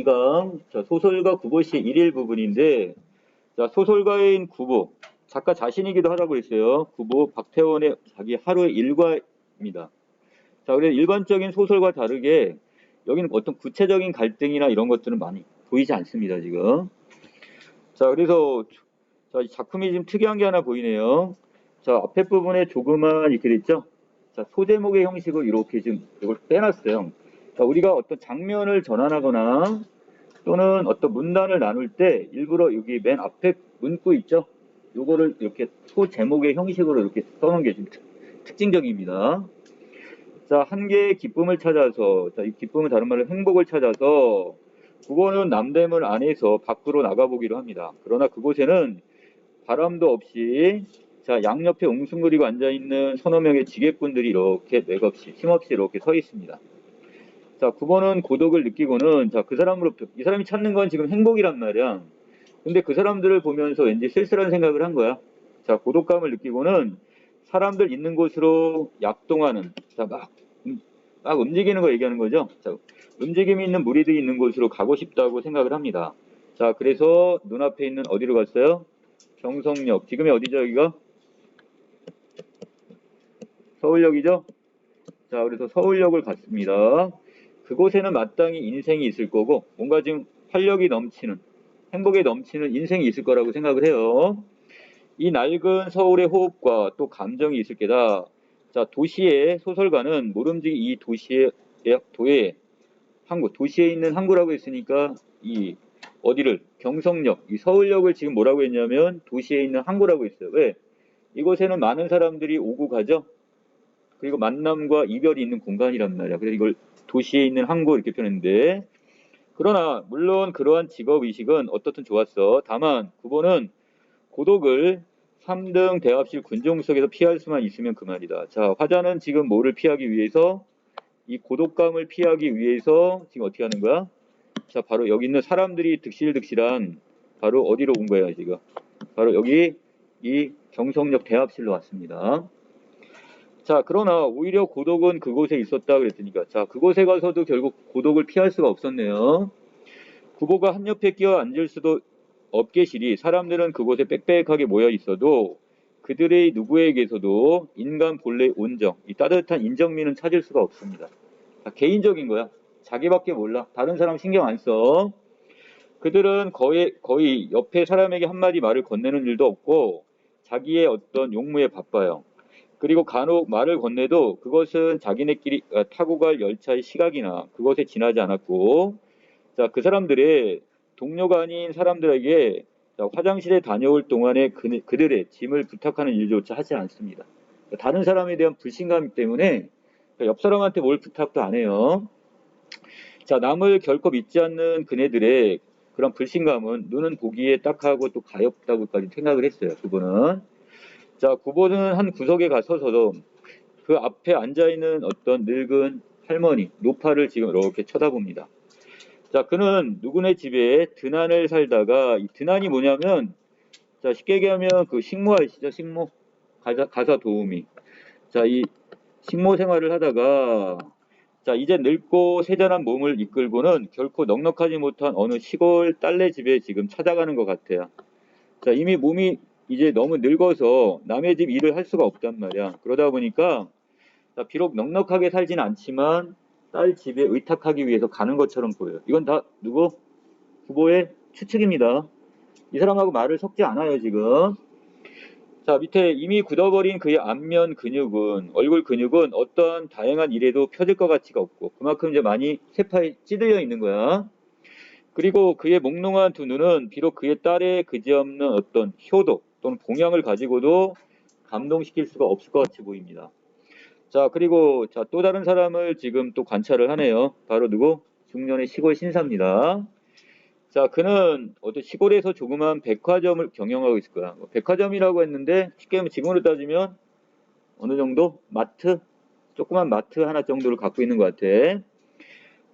2강 자, 소설가 구보시의 일일 부분인데 자, 소설가인 구보 작가 자신이기도 하다고 했어요. 구보 박태원의 자기 하루의 일과입니다. 자, 그래서 일반적인 소설과 다르게 여기는 어떤 구체적인 갈등이나 이런 것들은 많이 보이지 않습니다, 지금. 자, 그래서 자, 이 작품이 좀 특이한 게 하나 보이네요. 자, 앞에 부분에 조그만 이렇게 됐죠? 자, 소제목의 형식으로 이렇게 지금 이걸 빼놨어요. 자, 우리가 어떤 장면을 전환하거나 또는 어떤 문단을 나눌 때 일부러 여기 맨 앞에 문구 있죠? 요거를 이렇게 소제목의 형식으로 이렇게 써놓은 게 좀 특징적입니다. 자, 한 개의 기쁨을 찾아서, 자, 이 기쁨은 다른 말로 행복을 찾아서 그거는 남대문 안에서 밖으로 나가보기로 합니다. 그러나 그곳에는 바람도 없이 자, 양옆에 웅숭그리고 앉아있는 서너 명의 지객꾼들이 이렇게 맥없이 힘없이 이렇게 서 있습니다. 자, 9번은 고독을 느끼고는 자, 그 사람으로부터 이 사람이 찾는 건 지금 행복이란 말이야. 근데 그 사람들을 보면서 왠지 쓸쓸한 생각을 한 거야. 자, 고독감을 느끼고는 사람들 있는 곳으로 약동하는 자, 막 움직이는 거 얘기하는 거죠. 자, 움직임이 있는 무리들이 있는 곳으로 가고 싶다고 생각을 합니다. 자, 그래서 눈앞에 있는 어디로 갔어요? 경성역. 지금이 어디죠, 여기가? 서울역이죠? 자, 그래서 서울역을 갔습니다. 그곳에는 마땅히 인생이 있을 거고, 뭔가 지금 활력이 넘치는, 행복에 넘치는 인생이 있을 거라고 생각을 해요. 이 낡은 서울의 호흡과 또 감정이 있을 게다. 자, 도시의 소설가는 모름지기 이 도시에 있는 항구라고 했으니까 이 어디를 경성역, 이 서울역을 지금 뭐라고 했냐면 도시에 있는 항구라고 했어요. 왜? 이곳에는 많은 사람들이 오고 가죠. 그리고 만남과 이별이 있는 공간이란 말이야. 그래서 이걸 도시에 있는 항구 이렇게 표현했는데 그러나 물론 그러한 직업의식은 어떻든 좋았어. 다만 구보는 고독을 3등 대합실 군종석에서 피할 수만 있으면 그만이다. 자, 화자는 지금 뭐를 피하기 위해서 이 고독감을 피하기 위해서 지금 어떻게 하는 거야? 자, 바로 여기 있는 사람들이 득실득실한 바로 어디로 온 거예요, 지금? 바로 여기 이 경성역 대합실로 왔습니다. 자, 그러나 오히려 고독은 그곳에 있었다 그랬으니까 자, 그곳에 가서도 결국 고독을 피할 수가 없었네요. 구보가 한 옆에 끼어 앉을 수도 없게시리 사람들은 그곳에 빽빽하게 모여 있어도 그들의 누구에게서도 인간 본래의 온정, 이 따뜻한 인정미는 찾을 수가 없습니다. 자, 개인적인 거야. 자기밖에 몰라. 다른 사람 신경 안 써. 그들은 거의 옆에 사람에게 한마디 말을 건네는 일도 없고 자기의 어떤 용무에 바빠요. 그리고 간혹 말을 건네도 그것은 자기네끼리 타고 갈 열차의 시각이나 그것에 지나지 않았고 자, 그 사람들의 동료가 아닌 사람들에게 자, 화장실에 다녀올 동안에 그들의 짐을 부탁하는 일조차 하지 않습니다. 다른 사람에 대한 불신감 때문에 옆 사람한테 뭘 부탁도 안 해요. 자, 남을 결코 믿지 않는 그네들의 그런 불신감은 눈은 보기에 딱하고 또 가엾다고까지 생각을 했어요. 그분은. 자, 구보는 한 구석에 가서서도 그 앞에 앉아있는 어떤 늙은 할머니, 노파를 지금 이렇게 쳐다봅니다. 자, 그는 누구네 집에 드난을 살다가 이 드난이 뭐냐면 자, 쉽게 얘기하면 그 식모 아시죠? 식모 가사 도우미. 자, 이 식모 생활을 하다가 자, 이제 늙고 세잔한 몸을 이끌고는 결코 넉넉하지 못한 어느 시골 딸네 집에 지금 찾아가는 것 같아요. 자, 이미 몸이 이제 너무 늙어서 남의 집 일을 할 수가 없단 말이야. 그러다 보니까 자, 비록 넉넉하게 살진 않지만 딸 집에 의탁하기 위해서 가는 것처럼 보여요. 이건 다 누구? 구보의 추측입니다. 이 사람하고 말을 섞지 않아요, 지금. 자, 밑에 이미 굳어버린 그의 안면 근육은, 얼굴 근육은 어떠한 다양한 일에도 펴질 것 같지가 없고, 그만큼 이제 많이 세파에 찌들려 있는 거야. 그리고 그의 몽롱한 두 눈은 비록 그의 딸의 그지없는 어떤 효도 또는 봉양을 가지고도 감동시킬 수가 없을 것 같이 보입니다. 자, 그리고 자, 또 다른 사람을 지금 또 관찰을 하네요. 바로 누구? 중년의 시골 신사입니다. 자, 그는 어떤 시골에서 조그만 백화점을 경영하고 있을 거야. 백화점이라고 했는데 쉽게 하면 지금으로 따지면 어느 정도? 마트? 조그만 마트 하나 정도를 갖고 있는 것 같아.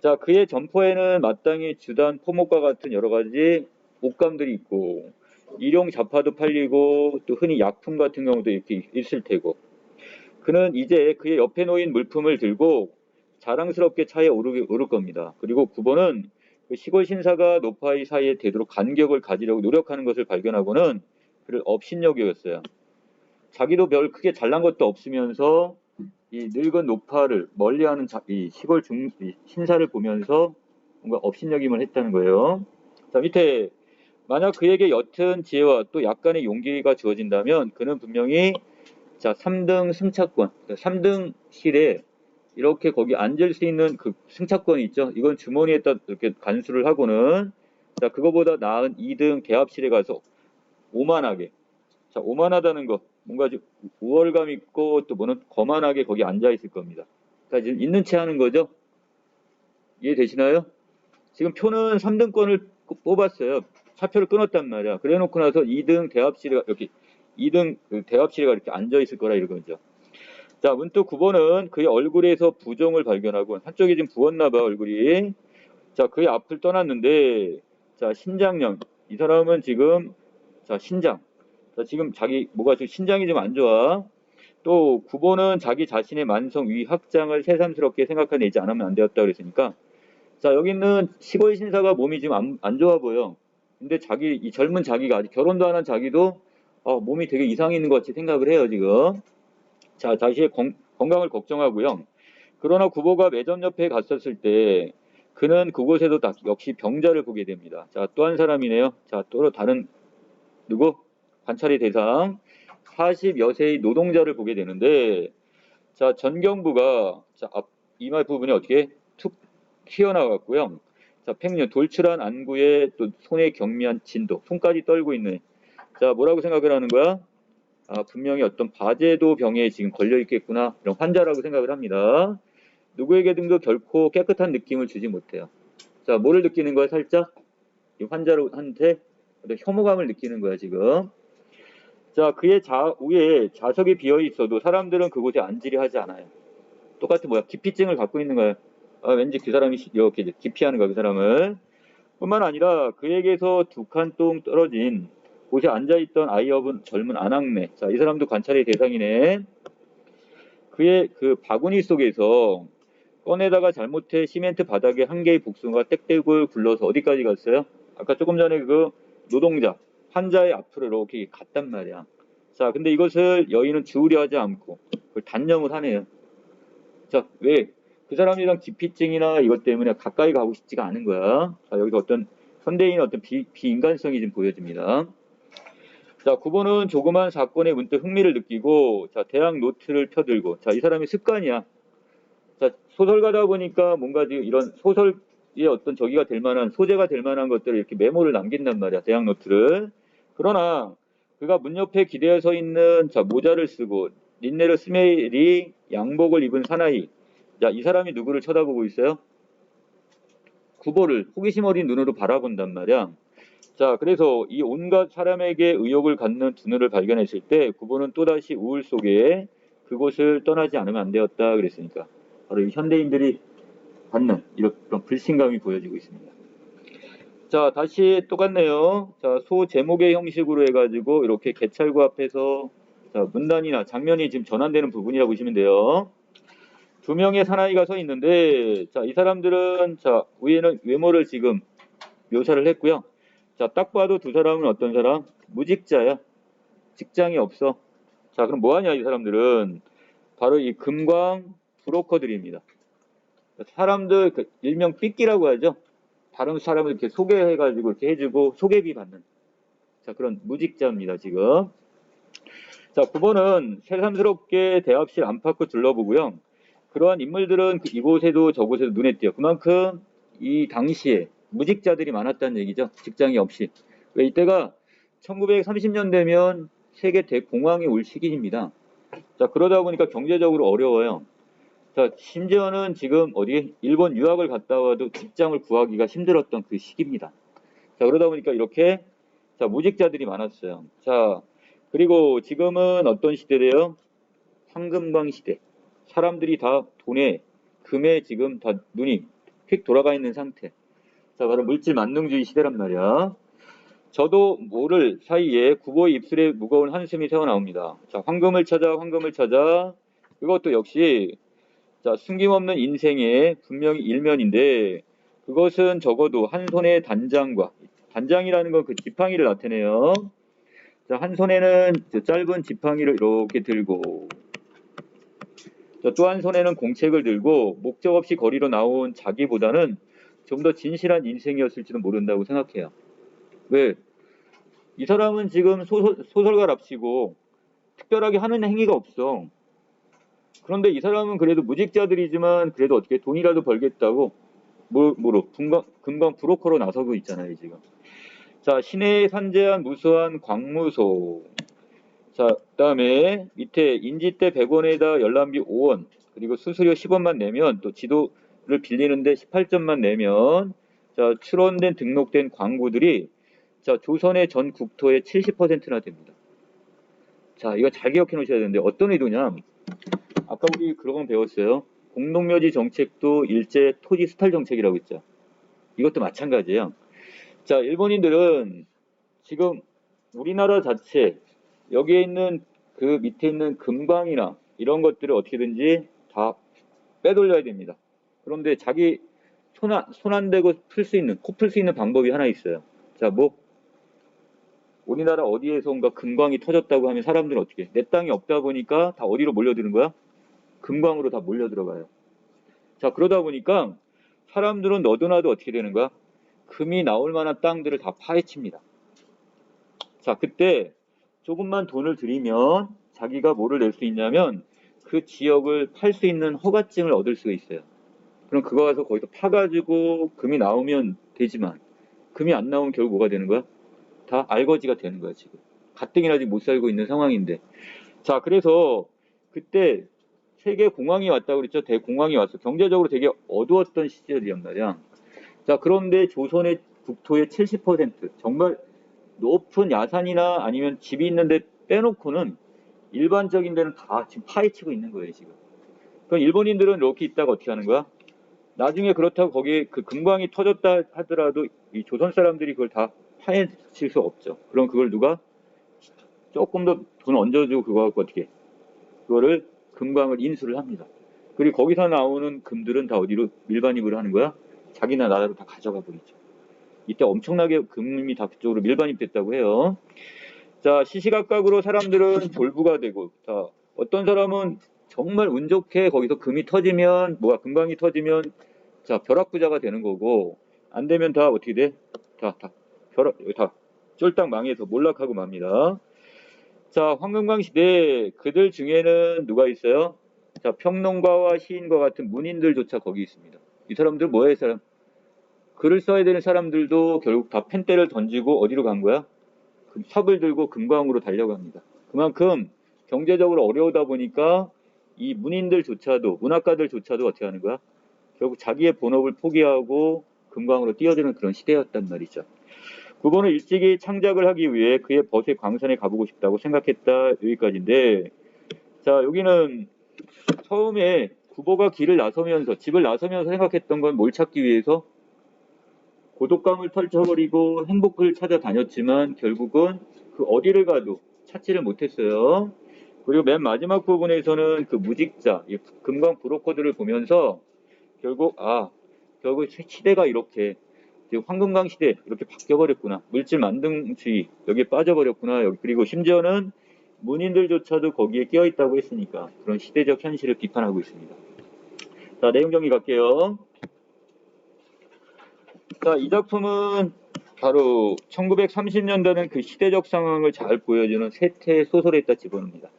자, 그의 점포에는 마땅히 주단 포목과 같은 여러 가지 옷감들이 있고 일용 잡화도 팔리고 또 흔히 약품 같은 경우도 이렇게 있을 테고 그는 이제 그의 옆에 놓인 물품을 들고 자랑스럽게 차에 오를 겁니다. 그리고 9번은 그 시골 신사가 노파의 사이에 되도록 간격을 가지려고 노력하는 것을 발견하고는 그를 업신여겼어요. 자기도 별 크게 잘난 것도 없으면서 이 늙은 노파를 멀리하는 이 시골 이 신사를 보면서 뭔가 업신여김을 했다는 거예요. 자, 밑에 만약 그에게 옅은 지혜와 또 약간의 용기가 주어진다면 그는 분명히 자 3등 승차권, 3등실에 이렇게 거기 앉을 수 있는 그 승차권이 있죠. 이건 주머니에다 이렇게 간수를 하고는 자 그거보다 나은 2등 대합실에 가서 오만하게 자 오만하다는 거 뭔가 좀 우월감 있고 또 뭐는 거만하게 거기 앉아 있을 겁니다. 그러니까 지금 있는 채 하는 거죠. 이해되시나요? 지금 표는 3등권을 뽑았어요. 차표를 끊었단 말이야. 그래 놓고 나서 2등 대합실에 이렇게 2등 대합실에 이렇게 앉아 있을 거라 이러죠. 자, 문득 9번은 그의 얼굴에서 부종을 발견하고 한쪽이 지금 부었나 봐 얼굴이. 자, 그의 앞을 떠났는데 자, 신장염. 이 사람은 지금 자, 신장. 자, 지금 자기 뭐가 지금 신장이 좀 안 좋아. 또 9번은 자기 자신의 만성 위확장을 새삼스럽게 생각해내지 않으면 안 되었다 그랬으니까 자, 여기 있는 시골 신사가 몸이 지금 안 좋아 보여. 근데 자기 이 젊은 자기가 아직 결혼도 안 한 자기도 몸이 되게 이상이 있는 것 같이 생각을 해요, 지금. 자, 자신의 건강을 걱정하고요. 그러나 구보가 매점 옆에 갔었을 때 그는 그곳에도 역시 병자를 보게 됩니다. 자, 또 한 사람이네요. 자, 또 다른 누구? 관찰의 대상 40여 세의 노동자를 보게 되는데 자, 전경부가 자, 이마 부분이 어떻게 툭 튀어나왔고요. 자, 팽년 돌출한 안구에 또 손에 경미한 진도, 손까지 떨고 있는. 자, 뭐라고 생각을 하는 거야? 분명히 어떤 바제도 병에 지금 걸려 있겠구나. 이런 환자라고 생각을 합니다. 누구에게든도 결코 깨끗한 느낌을 주지 못해요. 자, 뭐를 느끼는 거야, 살짝? 이 환자한테 혐오감을 느끼는 거야, 지금. 자, 그의 좌우에 좌석이 비어 있어도 사람들은 그곳에 앉으려 하지 않아요. 똑같은 뭐야? 기피증을 갖고 있는 거야. 왠지 그 사람이 이렇게 기피하는 거야, 그 사람을. 뿐만 아니라 그에게서 2칸 동 떨어진 곳에 앉아있던 아이업은 젊은 아낙네. 자, 이 사람도 관찰의 대상이네. 그의 그 바구니 속에서 꺼내다가 잘못해 시멘트 바닥에 한 개의 복숭아가 땡땡을 굴러서 어디까지 갔어요? 아까 조금 전에 그 노동자, 환자의 앞으로 이렇게 갔단 말이야. 자, 근데 이것을 여인은 주우려 하지 않고 그걸 단념을 하네요. 자, 왜? 그 사람이랑 기피증이나 이것 때문에 가까이 가고 싶지가 않은 거야. 자, 여기서 어떤 현대인의 어떤 비인간성이 좀 보여집니다. 자, 9번은 조그만 사건에 문득 흥미를 느끼고 자, 대학 노트를 펴들고 자, 이 사람의 습관이야. 자, 소설가다 보니까 뭔가 이런 소설의 어떤 저기가 될 만한 소재가 될 만한 것들을 이렇게 메모를 남긴단 말이야. 대학 노트를. 그러나 그가 문 옆에 기대어 서 있는 자, 모자를 쓰고 린네르 스멜이 양복을 입은 사나이. 자, 이 사람이 누구를 쳐다보고 있어요? 구보를 호기심 어린 눈으로 바라본단 말이야. 자, 그래서 이 온갖 사람에게 의욕을 갖는 두 눈을 발견했을 때 구보는 또다시 우울 속에 그곳을 떠나지 않으면 안 되었다 그랬으니까 바로 이 현대인들이 받는 이런 불신감이 보여지고 있습니다. 자, 다시 똑같네요. 자, 소 제목의 형식으로 해가지고 이렇게 개찰구 앞에서 자, 문단이나 장면이 지금 전환되는 부분이라고 보시면 돼요. 2명의 사나이가 서 있는데 자, 이 사람들은 자, 위에는 외모를 지금 묘사를 했고요. 자, 딱 봐도 두 사람은 어떤 사람? 무직자야. 직장이 없어. 자, 그럼 뭐 하냐, 이 사람들은? 바로 이 금광 브로커들입니다. 사람들, 일명 삐끼라고 하죠. 다른 사람을 이렇게 소개해가지고 이렇게 해주고 소개비 받는. 자, 그런 무직자입니다, 지금. 자, 9번은 새삼스럽게 대합실 안팎을 둘러보고요. 그러한 인물들은 이곳에도 저곳에도 눈에 띄어. 그만큼 이 당시에 무직자들이 많았다는 얘기죠. 직장이 없이. 왜 이때가 1930년대면 세계 대공황이 올 시기입니다. 자, 그러다 보니까 경제적으로 어려워요. 자, 심지어는 지금 어디 일본 유학을 갔다 와도 직장을 구하기가 힘들었던 그 시기입니다. 자, 그러다 보니까 이렇게 자, 무직자들이 많았어요. 자, 그리고 지금은 어떤 시대래요? 황금광 시대. 사람들이 다 돈에, 금에 지금 다 눈이 휙 돌아가 있는 상태. 자, 바로 물질 만능주의 시대란 말이야. 저도 모를 사이에 구보의 입술에 무거운 한숨이 새어나옵니다. 자, 황금을 찾아, 황금을 찾아. 이것도 역시 자, 숨김없는 인생의 분명히 일면인데 그것은 적어도 한 손의 단장과, 단장이라는 건 그 지팡이를 나타내요. 자, 한 손에는 짧은 지팡이를 이렇게 들고, 또 한 손에는 공책을 들고 목적 없이 거리로 나온 자기보다는 좀 더 진실한 인생이었을지도 모른다고 생각해요. 왜? 이 사람은 지금 소설가랍시고 특별하게 하는 행위가 없어. 그런데 이 사람은 그래도 무직자들이지만 그래도 어떻게 돈이라도 벌겠다고 뭐로 금방 브로커로 나서고 있잖아요, 지금. 자, 시내에 산재한 무수한 광무소. 자, 그다음에 밑에 인지대 100원에다 열람비 5원, 그리고 수수료 10원만 내면 또 지도를 빌리는데 18점만 내면 자, 출원된 등록된 광고들이 자, 조선의 전 국토의 70%나 됩니다. 자, 이거 잘 기억해 놓으셔야 되는데 어떤 의도냐? 아까 우리 그런 거 배웠어요. 공동묘지 정책도 일제 토지 수탈 정책이라고 했죠. 이것도 마찬가지예요. 자, 일본인들은 지금 우리나라 자체 여기에 있는 그 밑에 있는 금광이나 이런 것들을 어떻게든지 다 빼돌려야 됩니다. 그런데 자기 손 안 대고 코 풀 수 있는 방법이 하나 있어요. 자, 뭐 우리나라 어디에선가 금광이 터졌다고 하면 사람들은 어떻게? 내 땅이 없다 보니까 다 어디로 몰려드는 거야? 금광으로 다 몰려 들어가요. 자, 그러다 보니까 사람들은 너도나도 어떻게 되는 거야? 금이 나올 만한 땅들을 다 파헤칩니다. 자, 그때 조금만 돈을 들이면 자기가 뭐를 낼 수 있냐면 그 지역을 팔 수 있는 허가증을 얻을 수가 있어요. 그럼 그거 가서 거기서 파가지고 금이 나오면 되지만 금이 안 나오면 결국 뭐가 되는 거야? 다 알거지가 되는 거야, 지금. 가뜩이나 아직 못 살고 있는 상황인데. 자, 그래서 그때 세계 공황이 왔다고 그랬죠. 대공황이 왔어. 경제적으로 되게 어두웠던 시절이란 말이야. 자, 그런데 조선의 국토의 70% 정말 높은 야산이나 아니면 집이 있는데 빼놓고는 일반적인 데는 다 지금 파헤치고 있는 거예요, 지금. 그럼 일본인들은 이렇게 있다가 어떻게 하는 거야? 나중에 그렇다고 거기에 그 금광이 터졌다 하더라도 이 조선 사람들이 그걸 다 파헤칠 수 없죠. 그럼 그걸 누가 조금 더 돈 얹어주고 그거 갖고 어떻게 그거를 금광을 인수를 합니다. 그리고 거기서 나오는 금들은 다 어디로 밀반입을 하는 거야? 자기네 나라로 다 가져가 버리죠. 이때 엄청나게 금이 다 그쪽으로 밀반입됐다고 해요. 자, 시시각각으로 사람들은 졸부가 되고, 자, 어떤 사람은 정말 운 좋게 거기서 금이 터지면, 금광이 터지면, 자, 벼락부자가 되는 거고, 안 되면 다 어떻게 돼? 다 쫄딱 망해서 몰락하고 맙니다. 자, 황금광 시대 그들 중에는 누가 있어요? 자, 평론가와 시인과 같은 문인들조차 거기 있습니다. 이 사람들 뭐예요, 사람? 글을 써야 되는 사람들도 결국 다 펜대를 던지고 어디로 간 거야? 삽을 들고 금광으로 달려갑니다. 그만큼 경제적으로 어려우다 보니까 이 문인들조차도, 문학가들조차도 어떻게 하는 거야? 결국 자기의 본업을 포기하고 금광으로 뛰어드는 그런 시대였단 말이죠. 구보는 일찍이 창작을 하기 위해 그의 벗의 광산에 가보고 싶다고 생각했다. 여기까지인데, 자, 여기는 처음에 구보가 집을 나서면서 생각했던 건 뭘 찾기 위해서? 고독감을 펼쳐버리고 행복을 찾아다녔지만 결국은 그 어디를 가도 찾지를 못했어요. 그리고 맨 마지막 부분에서는 그 무직자, 금광 브로커들을 보면서 결국 시대가 이렇게 황금광 시대 이렇게 바뀌어버렸구나. 물질 만능주의 여기에 빠져버렸구나. 그리고 심지어는 문인들조차도 거기에 끼어있다고 했으니까 그런 시대적 현실을 비판하고 있습니다. 자, 내용 정리 갈게요. 자, 이 작품은 바로 1930년대는 그 시대적 상황을 잘 보여주는 세태 소설에다 집어넣습니다.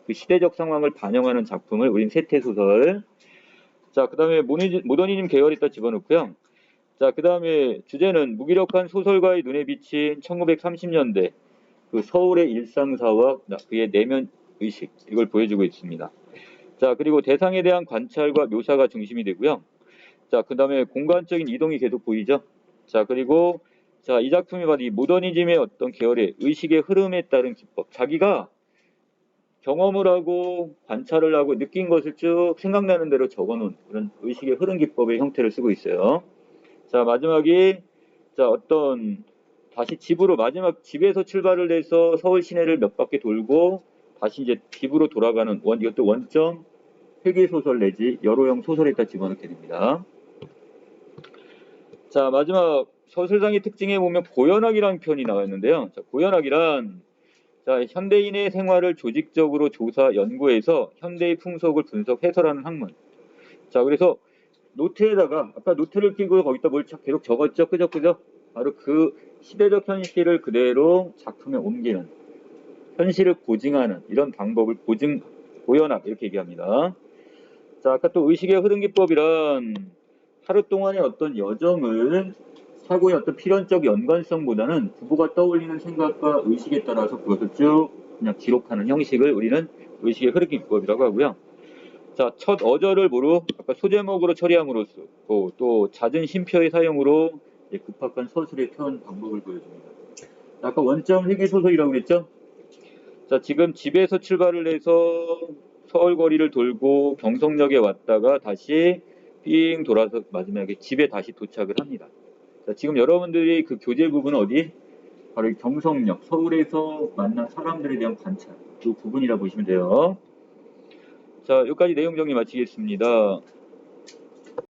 그 시대적 상황을 반영하는 작품을 우린 세태 소설. 자, 그 다음에 모더니즘 계열에다 집어넣고요. 자, 그 다음에 주제는 무기력한 소설가의 눈에 비친 1930년대 그 서울의 일상사와 그의 내면 의식 이걸 보여주고 있습니다. 자, 그리고 대상에 대한 관찰과 묘사가 중심이 되고요. 자, 그 다음에 공간적인 이동이 계속 보이죠. 자, 그리고 자, 이 작품이 바로 이 모더니즘의 어떤 계열의 의식의 흐름에 따른 기법. 자기가 경험을 하고 관찰을 하고 느낀 것을 쭉 생각나는 대로 적어놓은 그런 의식의 흐름 기법의 형태를 쓰고 있어요. 자, 마지막이 자, 다시 마지막 집에서 출발을 해서 서울 시내를 몇 바퀴 돌고 다시 이제 집으로 돌아가는 이것도 원점 회귀소설 내지 여로형 소설에다 집어넣게 됩니다. 자, 마지막 서술상의 특징에 보면 고연학이라는 표현이 나왔는데요. 자, 고연학이란 자, 현대인의 생활을 조직적으로 조사, 연구해서 현대의 풍속을 분석, 해설하는 학문. 자, 그래서 노트에다가 아까 노트를 끼고 거기다 뭘 계속 적었죠, 그죠? 바로 그 시대적 현실을 그대로 작품에 옮기는, 현실을 고증하는 이런 방법을 고연학 이렇게 얘기합니다. 자, 아까 또 의식의 흐름 기법이란 하루 동안의 어떤 여정을 사고의 어떤 필연적 연관성보다는 부부가 떠올리는 생각과 의식에 따라서 그것을 쭉 그냥 기록하는 형식을 우리는 의식의 흐름 기법이라고 하고요. 자, 첫 어절을 뭐로 아까 소제목으로 처리함으로써 또 잦은 쉼표의 사용으로 급박한 서술의 표현 방법을 보여줍니다. 아까 원점 회귀소설이라고 그랬죠? 자, 지금 집에서 출발을 해서 서울 거리를 돌고 경성역에 왔다가 다시 삥 돌아서 마지막에 집에 다시 도착을 합니다. 자, 지금 여러분들이 그 교재 부분은 어디? 바로 이 경성역, 서울에서 만난 사람들에 대한 관찰, 그 부분이라 보시면 돼요. 자, 여기까지 내용 정리 마치겠습니다.